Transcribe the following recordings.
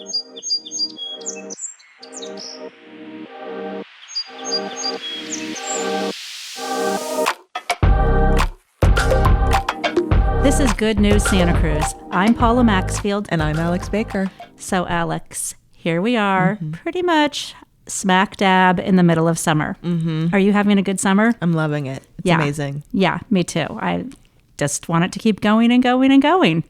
This is Good News Santa Cruz. I'm Paula Maxfield. And I'm Alex Baker. So, Alex, here we are, pretty much smack dab in the middle of summer. Are you having a good summer? I'm loving it. It's amazing. Yeah, me too. I just want it to keep going and going and going.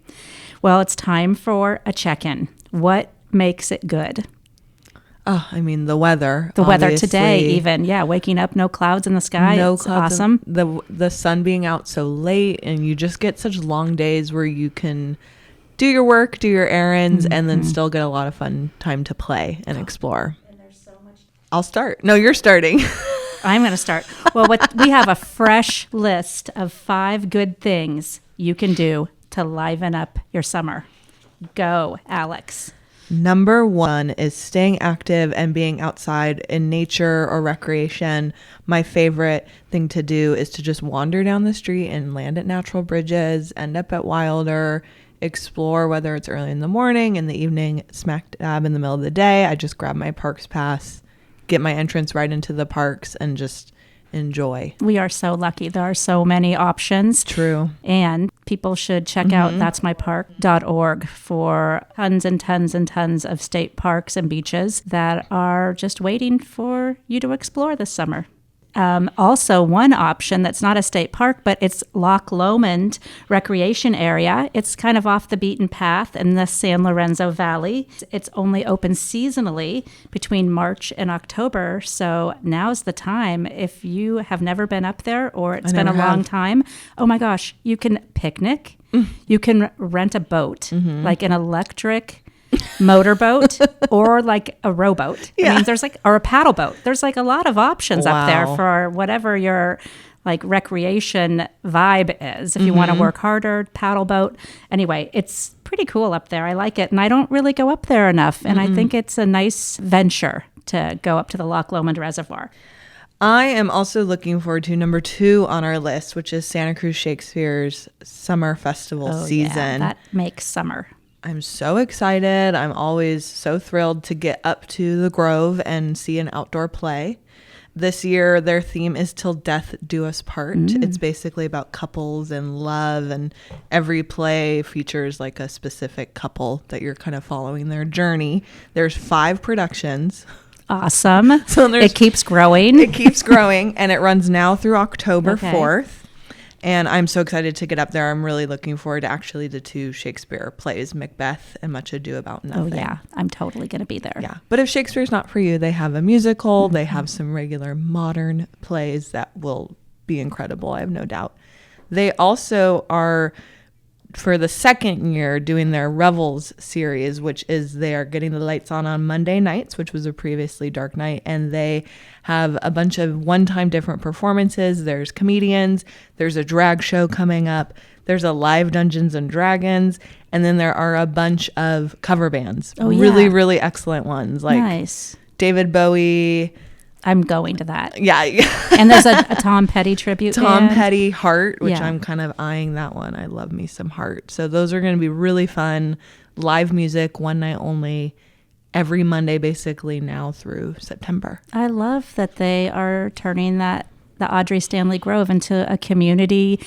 Well, it's time for a check-in. What makes it good? Oh, I mean, the weather. The weather today, even. Yeah, waking up, no clouds in the sky. No it's clouds. Awesome. The sun being out so late, and you just get such long days where you can do your work, do your errands, and then still get a lot of fun time to play and explore. And there's so much. I'll start. No, you're starting. I'm going to start. Well, we have a fresh list of 5 good things you can do to liven up your summer. Go, Alex. Number 1 is staying active and being outside in nature or recreation. My favorite thing to do is to just wander down the street and land at natural bridges, end up at Wilder, explore, whether it's early in the morning, in the evening, smack dab in the middle of the day. I just grab my parks pass, get my entrance right into the parks, and just enjoy. We are so lucky. There are so many options. True. And people should check out that'smypark.org for tons and tons and tons of state parks and beaches that are just waiting for you to explore this summer. Also, one option that's not a state park, but it's Loch Lomond Recreation Area. It's kind of off the beaten path in the San Lorenzo Valley. It's only open seasonally between March and October. So now's the time. If you have never been up there or it's been a long time, oh my gosh, you can picnic. You can rent a boat, like an electric motorboat or like a rowboat. Yeah. I mean, there's or a paddle boat. There's a lot of options up there for whatever your recreation vibe is. If you want to work harder, paddle boat. Anyway, it's pretty cool up there. I like it. And I don't really go up there enough. And I think it's a nice venture to go up to the Loch Lomond Reservoir. I am also looking forward to number 2 on our list, which is Santa Cruz Shakespeare's Summer Festival season. Yeah, that makes summer. I'm so excited. I'm always so thrilled to get up to the Grove and see an outdoor play. This year, their theme is Till Death Do Us Part. It's basically about couples and love, and every play features a specific couple that you're kind of following their journey. There's 5 productions. Awesome. So it keeps growing. It keeps growing, and it runs now through October 4th. And I'm so excited to get up there. I'm really looking forward to actually the 2 Shakespeare plays, Macbeth and Much Ado About Nothing. Oh, yeah. I'm totally going to be there. Yeah. But if Shakespeare's not for you, they have a musical. They have some regular modern plays that will be incredible, I have no doubt. They also are, for the second year, doing their Revels series, which is they are getting the lights on Monday nights, which was a previously dark night, and they have a bunch of one-time different performances. There's comedians, there's a drag show coming up, there's a live Dungeons and Dragons, and then there are a bunch of cover bands. Really, really excellent ones, nice. David Bowie. I'm going to that. Yeah. And there's a Tom Petty tribute Tom band. Petty, Heart, which I'm kind of eyeing that one. I love me some Heart. So those are going to be really fun. Live music, one night only, every Monday basically now through September. I love that they are turning the Audrey Stanley Grove into a community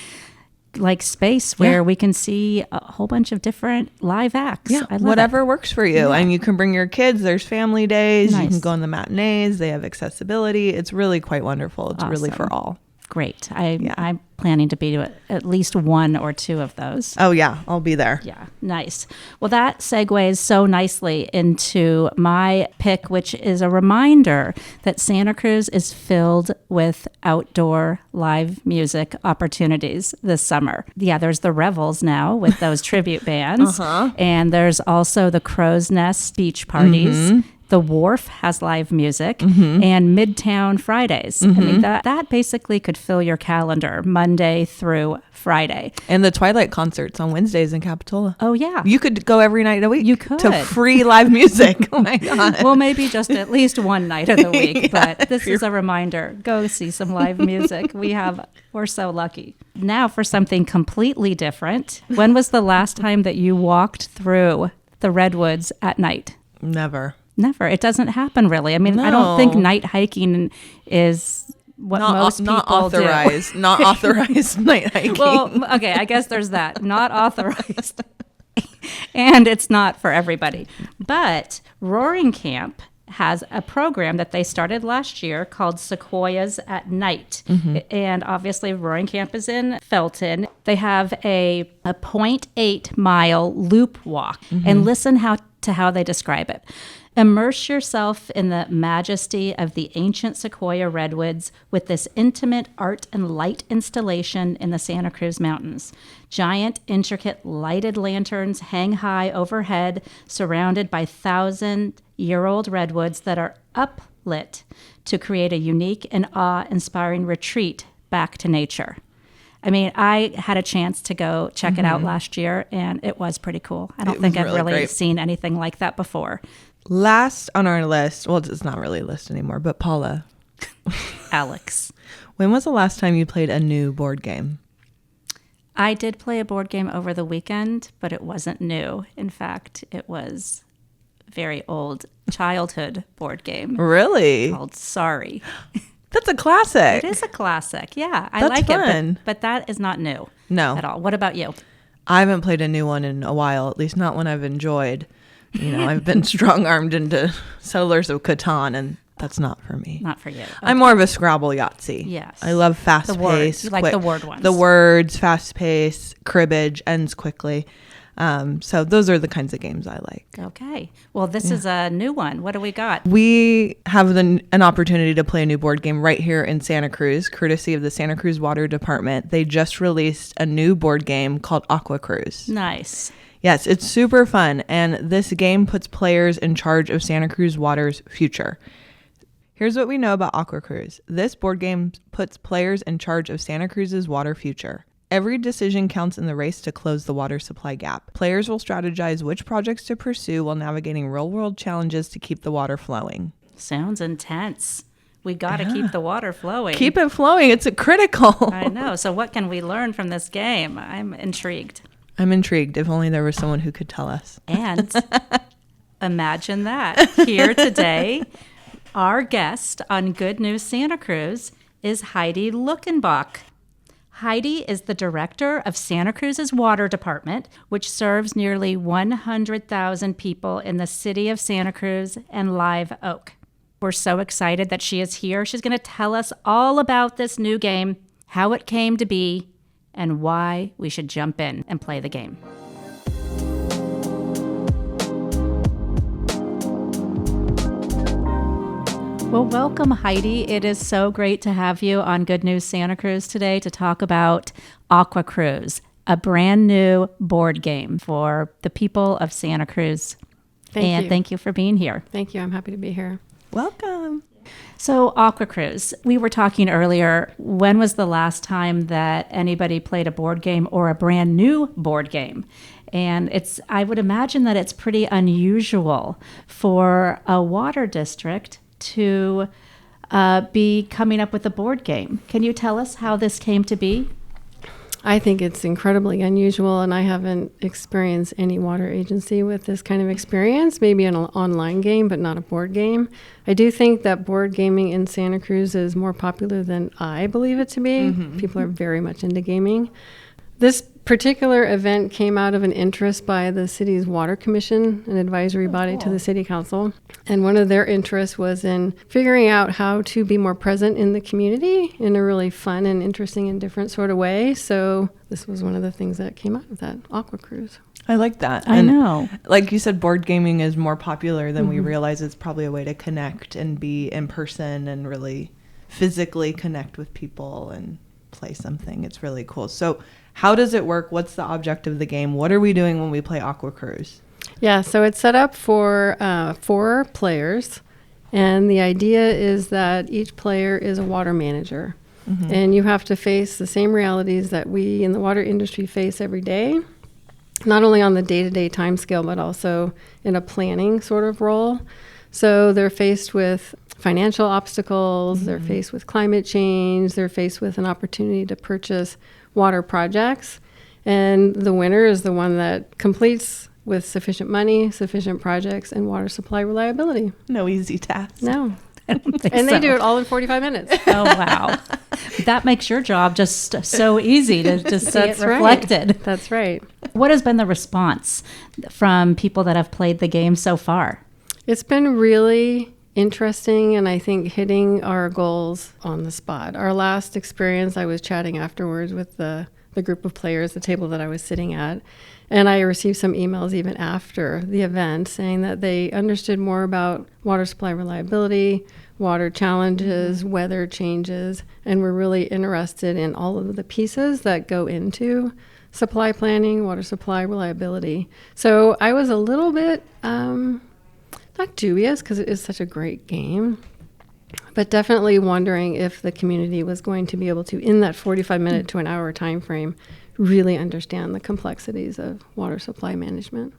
space where we can see a whole bunch of different live acts. Yeah, I love whatever works for you. Yeah. And you can bring your kids. There's family days. Nice. You can go on the matinees. They have accessibility. It's really quite wonderful. It's really for all. Great. I'm planning to be to at least 1 or 2 of those. Oh, yeah. I'll be there. Yeah. Nice. Well, that segues so nicely into my pick, which is a reminder that Santa Cruz is filled with outdoor live music opportunities this summer. Yeah, there's the Revels now with those tribute bands. And there's also the Crow's Nest beach parties. The Wharf has live music, and Midtown Fridays. I mean, that basically could fill your calendar Monday through Friday. And the Twilight concerts on Wednesdays in Capitola. Oh, yeah. You could go every night of the week. You could. To free live music. Oh, my God. Well, maybe just at least one night of the week. But this is a reminder. Go see some live music. We're so lucky. Now for something completely different. When was the last time that you walked through the redwoods at night? Never. Never. It doesn't happen really. I mean, I don't think night hiking is what most people authorized, do. Not authorized night hiking. Well, okay, I guess there's that. Not authorized. And it's not for everybody. But Roaring Camp has a program that they started last year called Sequoias at Night. And obviously Roaring Camp is in Felton. They have a 0.8 mile loop walk. And listen to how they describe it. Immerse yourself in the majesty of the ancient sequoia redwoods with this intimate art and light installation in the Santa Cruz Mountains. Giant, intricate, lighted lanterns hang high overhead, surrounded by 1,000-year-old redwoods that are uplit to create a unique and awe-inspiring retreat back to nature. I mean, I had a chance to go check it out last year, and it was pretty cool. I don't think I've really seen anything like that before. Last on our list, well, it's not really a list anymore, but Paula. Alex. When was the last time you played a new board game? I did play a board game over the weekend, but it wasn't new. In fact, it was a very old childhood board game. Really? Called Sorry. That's a classic. It is a classic, yeah. I That's like fun. it, but that is not new. No. At all. What about you? I haven't played a new one in a while, at least not one I've enjoyed. You know, I've been strong-armed into Settlers of Catan, and that's not for me. Not for you. Okay. I'm more of a Scrabble Yahtzee. Yes. I love fast-paced. You like the word ones. The words, fast-paced, cribbage, ends quickly. So those are the kinds of games I like. Okay. Well, this is a new one. What do we got? We have an opportunity to play a new board game right here in Santa Cruz, courtesy of the Santa Cruz Water Department. They just released a new board game called Aqua Cruz. Nice. Yes, it's super fun, and this game puts players in charge of Santa Cruz Water's future. Here's what we know about Aqua Cruz. This board game puts players in charge of Santa Cruz's water future. Every decision counts in the race to close the water supply gap. Players will strategize which projects to pursue while navigating real-world challenges to keep the water flowing. Sounds intense. We got to keep the water flowing. Keep it flowing. It's critical. I know. So what can we learn from this game? I'm intrigued. I'm intrigued. If only there was someone who could tell us. And imagine that. Here today, our guest on Good News Santa Cruz is Heidi Luckenbach. Heidi is the director of Santa Cruz's Water Department, which serves nearly 100,000 people in the City of Santa Cruz and Live Oak. We're so excited that she is here. She's going to tell us all about this new game, how it came to be, and why we should jump in and play the game. Well, welcome, Heidi. It is so great to have you on Good News Santa Cruz today to talk about Aqua Cruz, a brand new board game for the people of Santa Cruz. Thank you for being here. Thank you. I'm happy to be here. Welcome. So Aqua Cruz, we were talking earlier, when was the last time that anybody played a board game or a brand new board game? And I would imagine that it's pretty unusual for a water district to be coming up with a board game. Can you tell us how this came to be? I think it's incredibly unusual, and I haven't experienced any water agency with this kind of experience, maybe an online game, but not a board game. I do think that board gaming in Santa Cruz is more popular than I believe it to be. Mm-hmm. People are very much into gaming. This particular event came out of an interest by the city's water commission, an advisory body to the city council. And one of their interests was in figuring out how to be more present in the community in a really fun and interesting and different sort of way. So this was one of the things that came out of that, Aqua Cruz. I like that. I know. Like you said, board gaming is more popular than we realize. It's probably a way to connect and be in person and really physically connect with people and play something. It's really cool. So how does it work? What's the object of the game? What are we doing when we play Aqua Cruz? Yeah, so it's set up for 4 players, and the idea is that each player is a water manager, and you have to face the same realities that we in the water industry face every day, not only on the day-to-day time scale, but also in a planning sort of role. So they're faced with financial obstacles, they're faced with climate change, they're faced with an opportunity to purchase water projects, and the winner is the one that completes with sufficient money, sufficient projects, and water supply reliability. No easy task. No. I don't think And so. they do it all in 45 minutes. Oh, wow. That makes your job just so easy to just see it That's right. reflected. That's right. What has been the response from people that have played the game so far? It's been really interesting, and I think hitting our goals on the spot. Our last experience, I was chatting afterwards with the group of players, the table that I was sitting at, and I received some emails even after the event saying that they understood more about water supply reliability, water challenges, weather changes, and were really interested in all of the pieces that go into supply planning, water supply reliability. So I was a little bit not dubious, because it is such a great game, but definitely wondering if the community was going to be able to, in that 45-minute to an hour time frame, really understand the complexities of water supply management.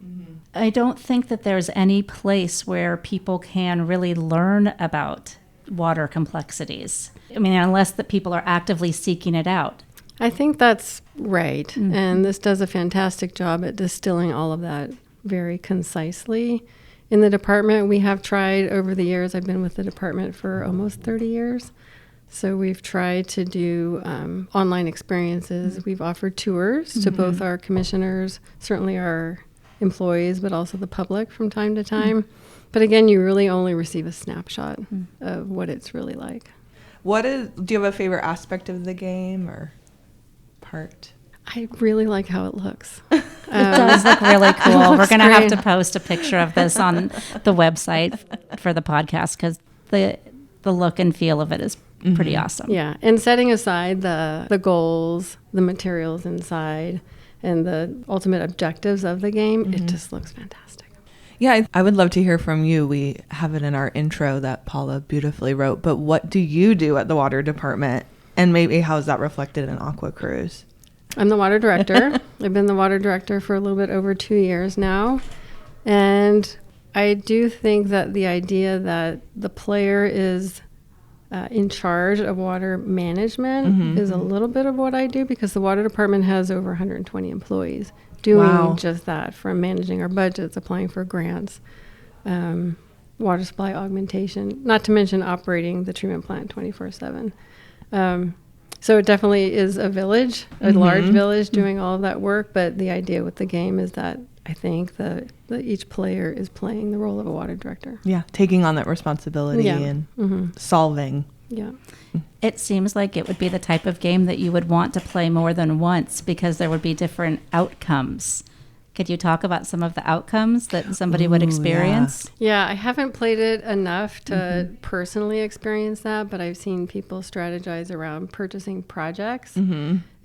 I don't think that there's any place where people can really learn about water complexities. I mean, unless the people are actively seeking it out. I think that's right. And this does a fantastic job at distilling all of that very concisely. In the department, we have tried over the years, I've been with the department for almost 30 years. So we've tried to do online experiences. We've offered tours to both our commissioners, certainly our employees, but also the public from time to time. But again, you really only receive a snapshot of what it's really like. Do you have a favorite aspect of the game or part? I really like how it looks. It does look really cool. We're looks going to have great. to post a picture of this on the website for the podcast, because the look and feel of it is pretty awesome. Yeah, and setting aside the goals, the materials inside, and the ultimate objectives of the game, it just looks fantastic. Yeah, I would love to hear from you. We have it in our intro that Paula beautifully wrote, but what do you do at the water department? And maybe how is that reflected in Aqua Cruz? I'm the water director. I've been the water director for a little bit over 2 years now. And I do think that the idea that the player is in charge of water management is a little bit of what I do, because the water department has over 120 employees doing just that, from managing our budgets, applying for grants, water supply augmentation, not to mention operating the treatment plant 24/7. So it definitely is a village, a large village doing all of that work. But the idea with the game is that I think that each player is playing the role of a water director. Yeah, taking on that responsibility and solving. Yeah. It seems like it would be the type of game that you would want to play more than once, because there would be different outcomes. Could you talk about some of the outcomes that somebody would experience? Yeah, I haven't played it enough to personally experience that, but I've seen people strategize around purchasing projects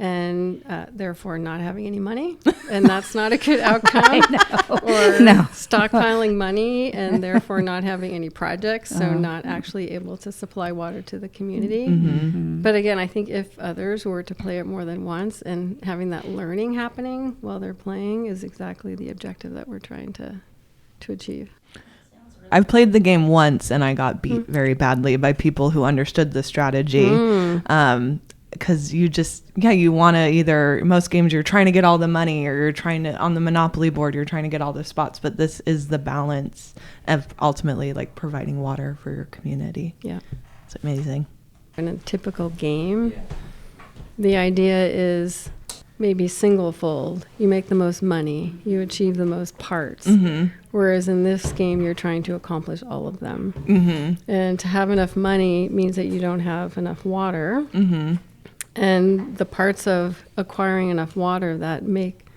and therefore not having any money. And that's not a good outcome. Or stockpiling money and therefore not having any projects, so not actually able to supply water to the community. But again, I think if others were to play it more than once and having that learning happening while they're playing is exactly the objective that we're trying to achieve. I've played the game once and I got beat very badly by people who understood the strategy. Because you want to either, most games you're trying to get all the money, or you're trying to, on the Monopoly board, you're trying to get all the spots. But this is the balance of ultimately like providing water for your community. Yeah. It's amazing. In a typical game, the idea is maybe single fold. You make the most money, you achieve the most parts. Whereas in this game, you're trying to accomplish all of them. And to have enough money means that you don't have enough water. And the parts of acquiring enough water that make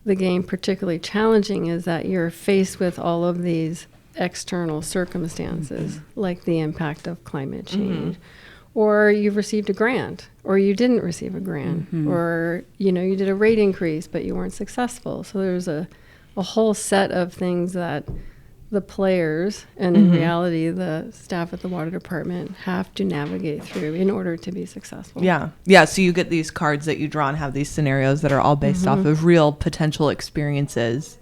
the game particularly challenging is that you're faced with all of these external circumstances, like the impact of climate change. Or you've received a grant, or you didn't receive a grant, or you did a rate increase, but you weren't successful. So there's a whole set of things that the players, and in reality, the staff at the water department have to navigate through in order to be successful. Yeah. So you get these cards that you draw and have these scenarios that are all based off of real potential experiences,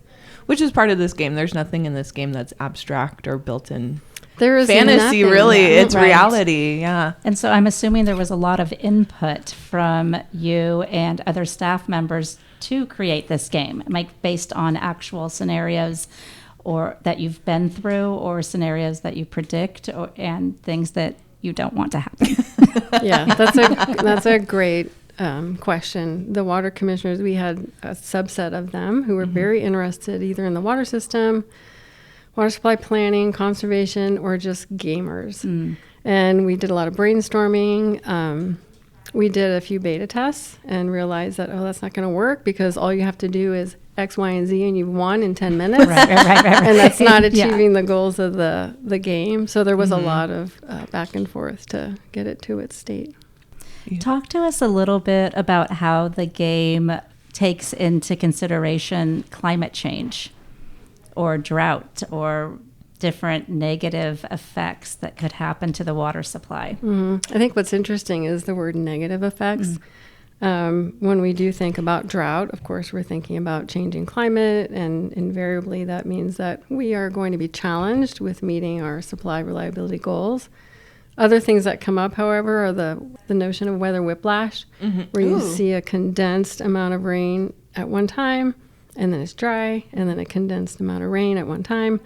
which is part of this game. There's nothing in this game that's abstract or built in. There is fantasy, nothing. really. It's Right. reality. Yeah. And so I'm assuming there was a lot of input from you and other staff members to create this game? Like based on actual scenarios or that you've been through, or scenarios that you predict, and things that you don't want to happen? Yeah, that's a great question. The water commissioners, we had a subset of them who were very interested either in the water system, water supply planning, conservation, or just gamers. And we did a lot of brainstorming. We did a few beta tests and realized that, that's not going to work, because all you have to do is X, Y, and Z, and you've won in 10 minutes. Right. And that's not achieving the goals of the game. So there was a lot of back and forth to get it to its state. Talk to us a little bit about how the game takes into consideration climate change or drought or different negative effects that could happen to the water supply. I think what's interesting is the word negative effects. When we do think about drought, of course, we're thinking about changing climate, and invariably that means that we are going to be challenged with meeting our supply reliability goals. Other things that come up, however, are the notion of weather whiplash, where you see a condensed amount of rain at one time, and then it's dry, and then a condensed amount of rain at one time.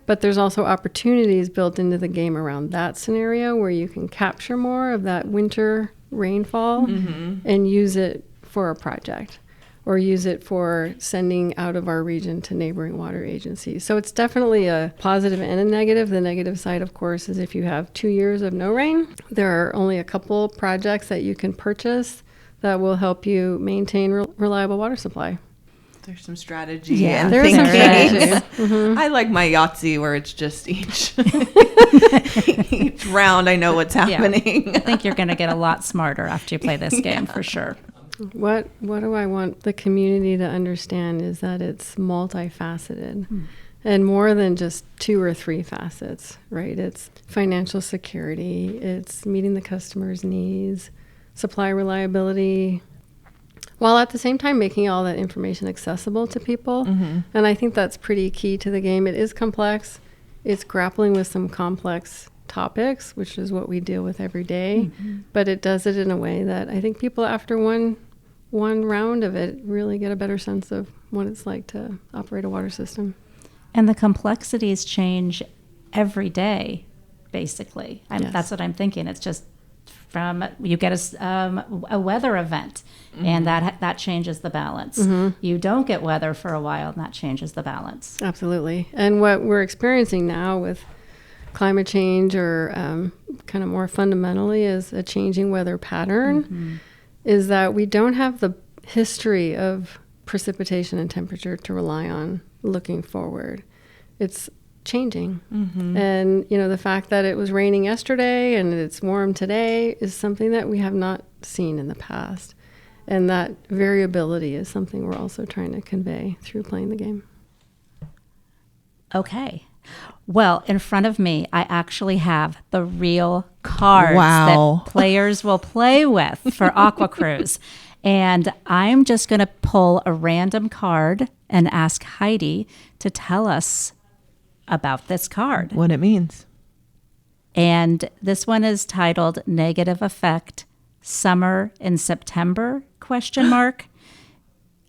But there's also opportunities built into the game around that scenario where you can capture more of that winter rainfall and use it for a project, or use it for sending out of our region to neighboring water agencies. So it's definitely a positive and a negative. The negative side, of course, is if you have 2 years of no rain, there are only a couple projects that you can purchase that will help you maintain reliable water supply. There's some strategy. Yeah, there's some strategy. I like my Yahtzee where it's just each round I know what's happening. Yeah. I think you're going to get a lot smarter after you play this game for sure. What do I want the community to understand is that it's multifaceted and more than just 2 or 3 facets, right? It's financial security, it's meeting the customer's needs, supply reliability, while at the same time making all that information accessible to people. And I think that's pretty key to the game. It is complex. It's grappling with some complex topics, which is what we deal with every day. But it does it in a way that I think people, after one round of it, really get a better sense of what it's like to operate a water system. And the complexities change every day, basically. Yes. That's what I'm thinking. It's just from you get a weather event, and that changes the balance. You don't get weather for a while, and that changes the balance. Absolutely. And what we're experiencing now with climate change, or kind of more fundamentally, is a changing weather pattern, is that we don't have the history of precipitation and temperature to rely on looking forward. It's changing. And, the fact that it was raining yesterday and it's warm today is something that we have not seen in the past. And that variability is something we're also trying to convey through playing the game. Okay. Well, in front of me, I actually have the real cards that players will play with for Aqua Cruz. And I'm just going to pull a random card and ask Heidi to tell us about this card. What it means. And this one is titled Negative Effect, Summer in September, ?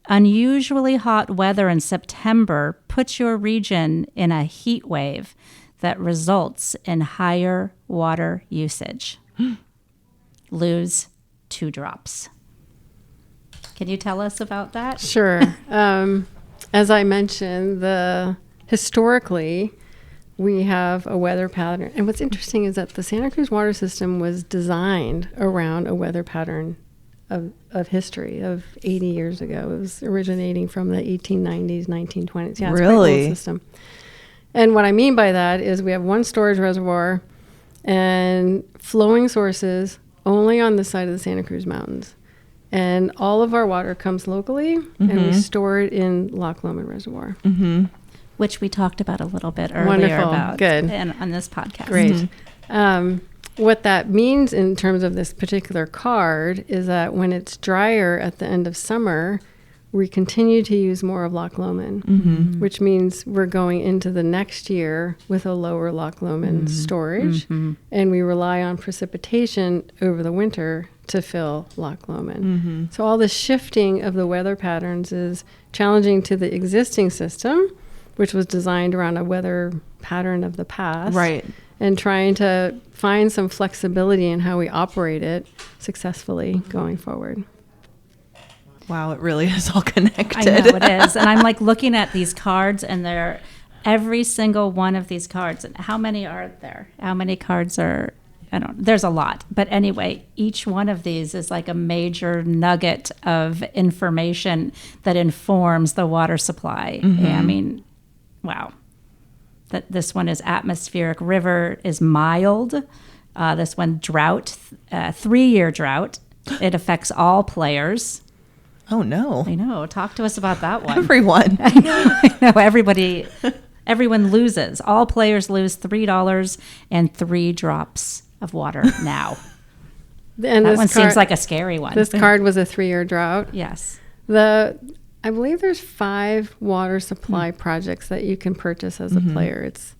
Unusually hot weather in September puts your region in a heat wave that results in higher water usage. Lose 2 drops. Can you tell us about that? Sure. As I mentioned, historically, we have a weather pattern. And what's interesting is that the Santa Cruz water system was designed around a weather pattern of history of 80 years ago. It was originating from the 1890s, 1920s. Yeah, it's quite an old system. And what I mean by that is we have one storage reservoir and flowing sources only on the side of the Santa Cruz Mountains. And all of our water comes locally, and we store it in Loch Lomond Reservoir. Which we talked about a little bit earlier. Wonderful. About Good. on this podcast. Great. What that means in terms of this particular card is that when it's drier at the end of summer, we continue to use more of Loch Lomond, which means we're going into the next year with a lower Loch Lomond storage, and we rely on precipitation over the winter to fill Loch Lomond. So all the shifting of the weather patterns is challenging to the existing system, which was designed around a weather pattern of the past. Right. And trying to find some flexibility in how we operate it successfully going forward. Wow, it really is all connected. I know it is. And I'm like looking at these cards, and they're every single one of these cards. And how many are there? How many cards are, there's a lot. But anyway, each one of these is like a major nugget of information that informs the water supply. And I mean, wow. That this one is atmospheric, river is mild. This one, drought, 3-year drought. It affects all players. Oh, no. I know. Talk to us about that one. Everyone. I know. Everyone loses. All players lose $3 and 3 drops of water now. And that one seems like a scary one. This card was a 3-year drought. Yes. I believe there's 5 water supply projects that you can purchase as a player. It's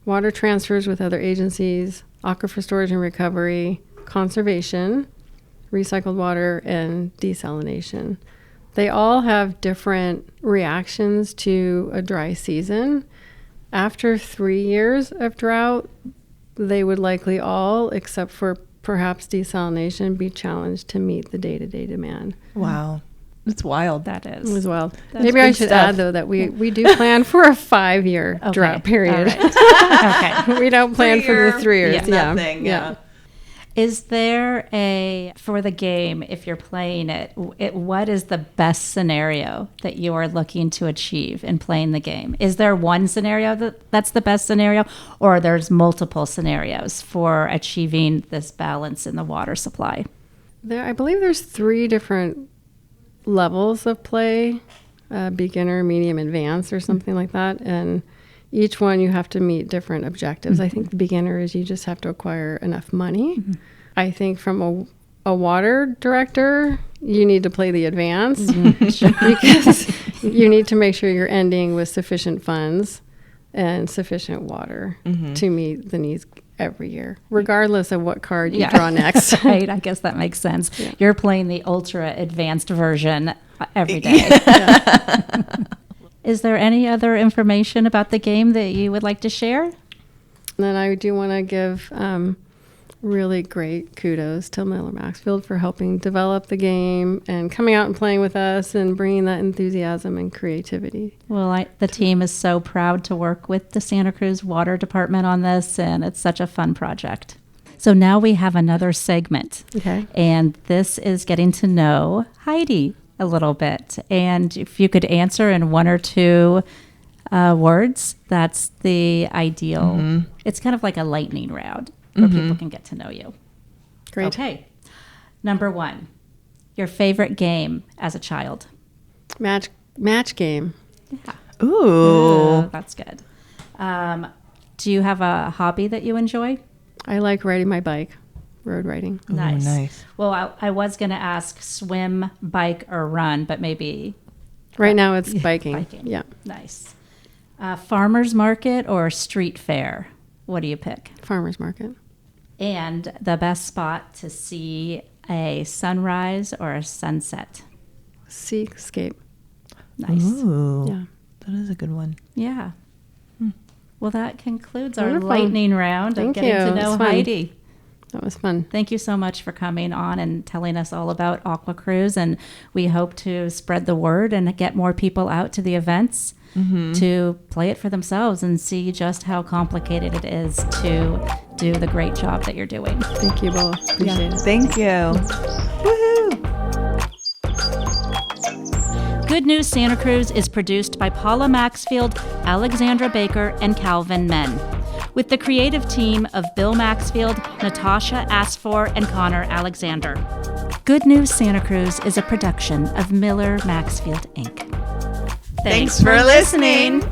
water transfers with other agencies, aquifer storage and recovery, conservation, recycled water, and desalination. They all have different reactions to a dry season. After 3 years of drought, they would likely all, except for perhaps desalination, be challenged to meet the day-to-day demand. Wow. It's wild. That is. As well. That's Maybe I big should stuff. add, though, that we do plan for a 5-year drought period. All right. Okay. We don't plan for the 3 years. Yeah. Nothing. Yeah. Is there for the game, if you're playing it, what is the best scenario that you are looking to achieve in playing the game? Is there one scenario that's the best scenario, or there's multiple scenarios for achieving this balance in the water supply? I believe there's 3 different levels of play, beginner, medium, advanced, or something like that. And each one you have to meet different objectives. I think the beginner is you just have to acquire enough money. I think from a water director, you need to play the advanced because you need to make sure you're ending with sufficient funds and sufficient water to meet the needs every year, regardless of what card you draw next. Right, I guess that makes sense. Yeah. You're playing the ultra advanced version every day. Is there any other information about the game that you would like to share? And then I do want to give really great kudos to Miller Maxfield for helping develop the game and coming out and playing with us and bringing that enthusiasm and creativity. Well, the team is so proud to work with the Santa Cruz Water Department on this, and it's such a fun project. So now we have another segment. Okay. And this is getting to know Heidi a little bit. And if you could answer in 1 or 2 words, that's the ideal. It's kind of like a lightning round where people can get to know you. Great. Okay. Number 1, your favorite game as a child? Match game. Yeah. Ooh. That's good. Do you have a hobby that you enjoy? I like riding my bike, road riding. Nice. Ooh, nice. Well, I was going to ask swim, bike, or run, but maybe... Right now it's biking. Biking. Yeah. Nice. Farmer's market or street fair? What do you pick? Farmer's market. And the best spot to see a sunrise or a sunset? Seascape. Nice. Ooh. Yeah. That is a good one. Yeah. Well, that concludes our Wonderful. lightning round of getting to know Heidi. That was fun. Thank you so much for coming on and telling us all about Aqua Cruz. And we hope to spread the word and get more people out to the events to play it for themselves and see just how complicated it is to do the great job that you're doing. Thank you both. Appreciate it. Thank you. Woohoo! Good News Santa Cruz is produced by Paula Maxfield, Alexandra Baker, and Calvin Men, with the creative team of Bill Maxfield, Natasha Asfor, and Connor Alexander. Good News Santa Cruz is a production of Miller Maxfield, Inc. Thanks for listening.